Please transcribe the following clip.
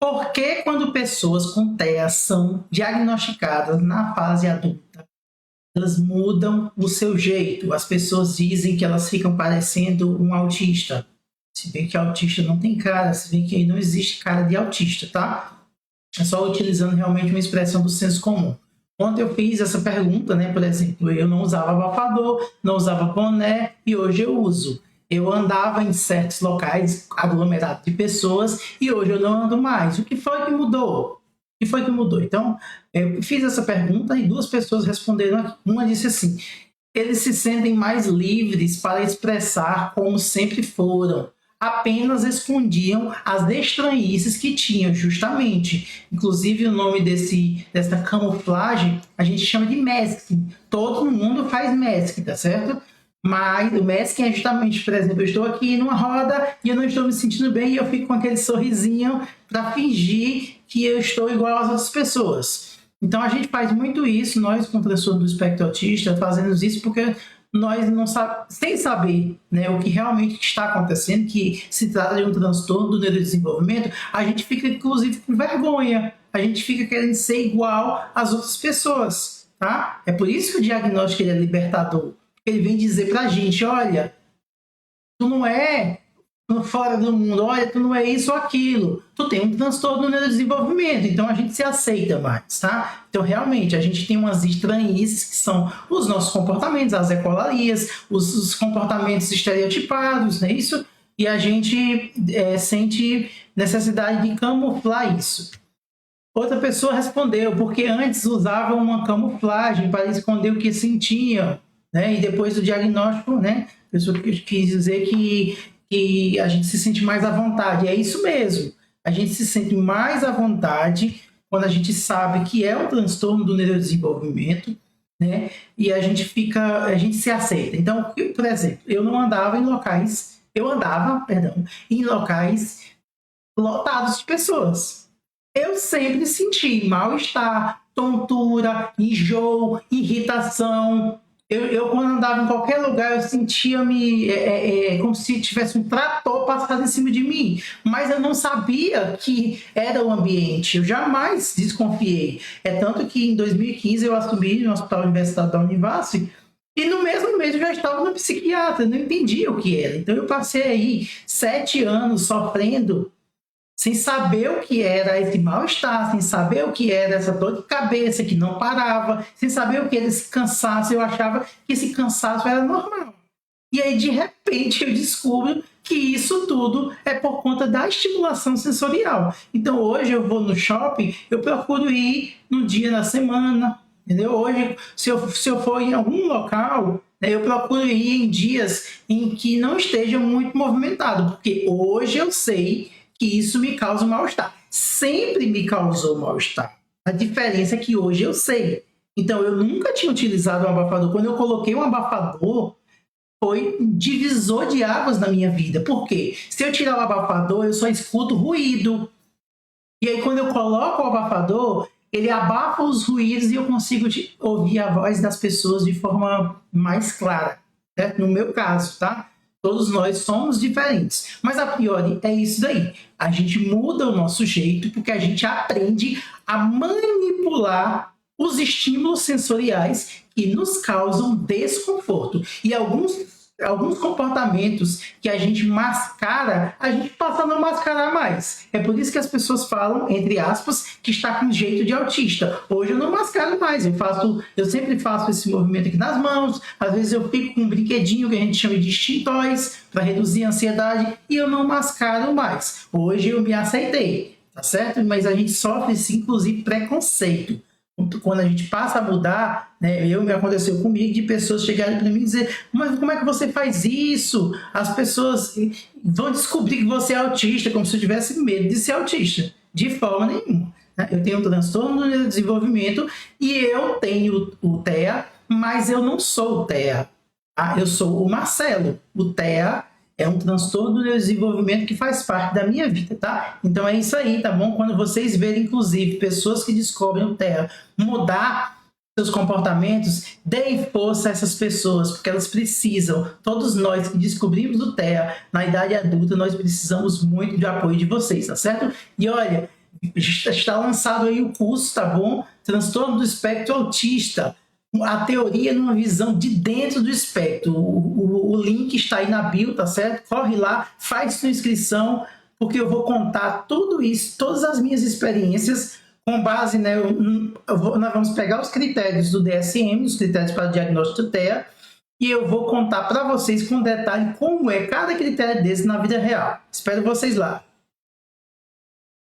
Por que quando pessoas com TEA são diagnosticadas na fase adulta, elas mudam o seu jeito? As pessoas dizem que elas ficam parecendo um autista. Se bem que autista não tem cara, se bem que aí não existe cara de autista, tá? É só utilizando realmente uma expressão do senso comum. Quando eu fiz essa pergunta, né, por exemplo, eu não usava abafador, não usava boné e hoje eu uso. Eu andava em certos locais aglomerados de pessoas e hoje eu não ando mais. O que foi que mudou? O que foi que mudou? Então, eu fiz essa pergunta e duas pessoas responderam aqui. Uma disse assim: eles se sentem mais livres para expressar como sempre foram, apenas escondiam as estranhices que tinham, justamente. Inclusive, o nome dessa camuflagem a gente chama de masking. Todo mundo faz masking, tá certo? Mas o masking é justamente, por exemplo, eu estou aqui numa roda e eu não estou me sentindo bem e eu fico com aquele sorrisinho para fingir que eu estou igual às outras pessoas. Então a gente faz muito isso, nós com transtorno do espectro autista, fazemos isso porque nós não sabemos, sem saber, né, o que realmente está acontecendo, que se trata de um transtorno do neurodesenvolvimento, a gente fica inclusive com vergonha, a gente fica querendo ser igual às outras pessoas, tá? É por isso que o diagnóstico ele é libertador. Ele vem dizer pra gente: olha, tu não é fora do mundo, olha, tu não é isso ou aquilo, tu tem um transtorno no neurodesenvolvimento, então a gente se aceita mais, tá? Então realmente a gente tem umas estranhices que são os nossos comportamentos, as ecolarias, os comportamentos estereotipados, não é isso? E a gente sente necessidade de camuflar isso. Outra pessoa respondeu, porque antes usavam uma camuflagem para esconder o que sentiam, né? E depois do diagnóstico, né? A pessoa quis dizer que a gente se sente mais à vontade. É isso mesmo. A gente se sente mais à vontade quando a gente sabe que é um transtorno do neurodesenvolvimento, né? E a gente se aceita. Então, por exemplo, eu andava em locais lotados de pessoas. Eu sempre senti mal-estar, tontura, enjoo, irritação. Eu quando andava em qualquer lugar, eu sentia-me como se tivesse um trator passado em cima de mim. Mas eu não sabia que era o ambiente. Eu jamais desconfiei. É tanto que em 2015 eu assumi no Hospital Universitário da Univasf e no mesmo mês eu já estava no psiquiatra. Não entendia o que era. Então eu passei aí 7 anos sofrendo sem saber o que era esse mal-estar, sem saber o que era essa dor de cabeça que não parava, sem saber o que era esse cansaço. Eu achava que esse cansaço era normal. E aí, de repente, eu descubro que isso tudo é por conta da estimulação sensorial. Então, hoje eu vou no shopping, eu procuro ir no dia da semana, entendeu? Hoje, se eu for em algum local, né, eu procuro ir em dias em que não esteja muito movimentado, porque hoje eu sei que isso me causa mal-estar. Sempre me causou mal-estar. A diferença é que hoje eu sei. Então, eu nunca tinha utilizado um abafador. Quando eu coloquei um abafador, foi um divisor de águas na minha vida. Por quê? Se eu tirar o abafador, eu só escuto ruído. E aí, quando eu coloco o abafador, ele abafa os ruídos e eu consigo ouvir a voz das pessoas de forma mais clara. Certo? No meu caso, tá? Todos nós somos diferentes. Mas a priori é isso daí. A gente muda o nosso jeito porque a gente aprende a manipular os estímulos sensoriais que nos causam desconforto. E alguns comportamentos que a gente mascara, a gente passa a não mascarar mais. É por isso que as pessoas falam, entre aspas, que está com jeito de autista. Hoje eu não mascaro mais, eu sempre faço esse movimento aqui nas mãos, às vezes eu fico com um brinquedinho que a gente chama de extintóis para reduzir a ansiedade e eu não mascaro mais. Hoje eu me aceitei, tá certo? Mas a gente sofre, sim, inclusive, preconceito. Quando a gente passa a mudar, né, me aconteceu comigo de pessoas chegarem para mim e dizer: mas como é que você faz isso? As pessoas vão descobrir que você é autista, como se eu tivesse medo de ser autista. De forma nenhuma. Né? Eu tenho um transtorno no neurodesenvolvimento e eu tenho o TEA, mas eu não sou o TEA. Tá? Eu sou o Marcelo. O TEA é um transtorno do desenvolvimento que faz parte da minha vida, tá? Então é isso aí, tá bom? Quando vocês verem, inclusive, pessoas que descobrem o TEA mudar seus comportamentos, deem força a essas pessoas, porque elas precisam. Todos nós que descobrimos o TEA na idade adulta, nós precisamos muito de apoio de vocês, tá certo? E olha, está lançado aí o curso, tá bom? Transtorno do espectro autista. A teoria numa visão de dentro do espectro. O link está aí na bio, tá certo? Corre lá, faz sua inscrição, porque eu vou contar tudo isso, todas as minhas experiências, com base, né? Nós vamos pegar os critérios do DSM, os critérios para o diagnóstico do TEA, e eu vou contar para vocês com detalhe como é cada critério desse na vida real. Espero vocês lá.